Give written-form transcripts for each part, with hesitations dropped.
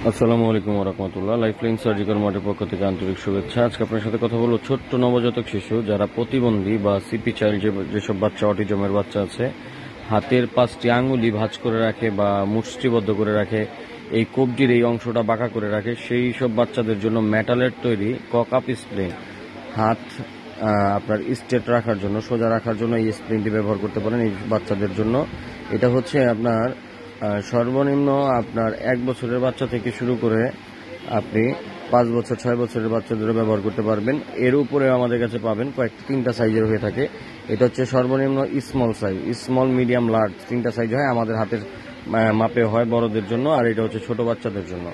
আসসালামু আলাইকুম রহমতুল্লাহ। Lifeline surgical মার্টের পক্ষ থেকে আন্তরিক শুভেচ্ছা। আজকে আপনার সাথে কথা বলবো ছোট্ট নবজাতক শিশু যারা প্রতিবন্ধী বা সিপি চাইল্ড, যেসব বাচ্চা অটিজমের বাচ্চা আছে, হাতের 5টি আঙ্গুলি ভাঁজ করে রাখে বা মুষ্টিবদ্ধ করে রাখে, এই কবজির এই অংশটা বাঁকা করে রাখে, সেই সব বাচ্চাদের জন্য মেটালের তৈরি কক আপ স্প্রিং, হাত আপনার স্ট্রেট রাখার জন্য, সোজা রাখার জন্য এই স্প্রিংটি ব্যবহার করতে পারেন এই বাচ্চাদের জন্য। এটা হচ্ছে আপনার সর্বনিম্ন আপনার 1 বছরের বাচ্চা থেকে শুরু করে আপনি 5 বছর 6 বছরের বাচ্চাদেরও ব্যবহার করতে পারবেন। এর উপরে আমাদের কাছে পাবেন কয়েকটা 3টা সাইজের হয়ে থাকে। এটা হচ্ছে সর্বনিম্ন small size, small medium large 3টা সাইজ হয়। আমাদের হাতের মাপে হয় বড়দের জন্য, আর এটা হচ্ছে ছোট বাচ্চাদের জন্য।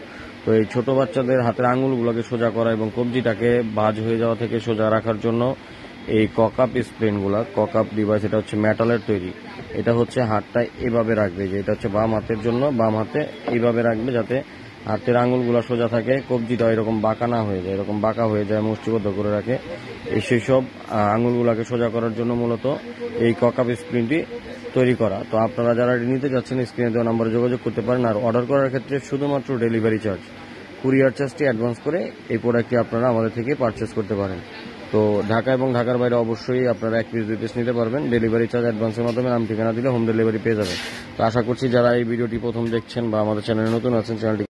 তো এই ছোট বাচ্চাদের হাতের আঙুলগুলোকে সোজা করা এবং কবজিটাকে ভাঁজ হয়ে যাওয়া থেকে সোজা রাখার জন্য এই ককআপ স্প্রিনগুলা, ককআপ ডিভাইস, এটা হচ্ছে মেটালের তৈরি। এটা হচ্ছে হাতটা এভাবে রাখবে, যে এটা হচ্ছে বাম হাতের জন্য, বাম হাতে এইভাবে রাখবে যাতে হাতের আঙুলগুলো সোজা থাকে, কবজিটা এরকম বাঁকা না হয়ে যায়, এরকম বাঁকা হয়ে যায় মুষ্টিবদ্ধ করে রাখে। এই সেসব আঙুলগুলোকে সোজা করার জন্য মূলত এই ককআপ স্প্রিনটি তৈরি করা। তো আপনারা যারা নিতে যাচ্ছেন স্ক্রিনে দেওয়া নাম্বারে যোগাযোগ করতে পারেন। আর অর্ডার করার ক্ষেত্রে শুধুমাত্র ডেলিভারি চার্জ, কুরিয়ার চার্জটি অ্যাডভান্স করে এই প্রোডাক্টটি আপনারা আমাদের থেকে পারচেস করতে পারেন। তো ঢাকা এবং ঢাকার বাইরে অবশ্যই আপনারা 1 পিস 2 পিস নিতে পারবেন। ডেলিভারি চার্জ অ্যাডভান্সের মাধ্যমে নাম ঠিকানা দিলে হোম ডেলিভারি পেয়ে যাবেন। তো আশা করছি যারা এই ভিডিওটি প্রথম দেখছেন বা আমাদের চ্যানেলে নতুন আছেন, চ্যানেলটি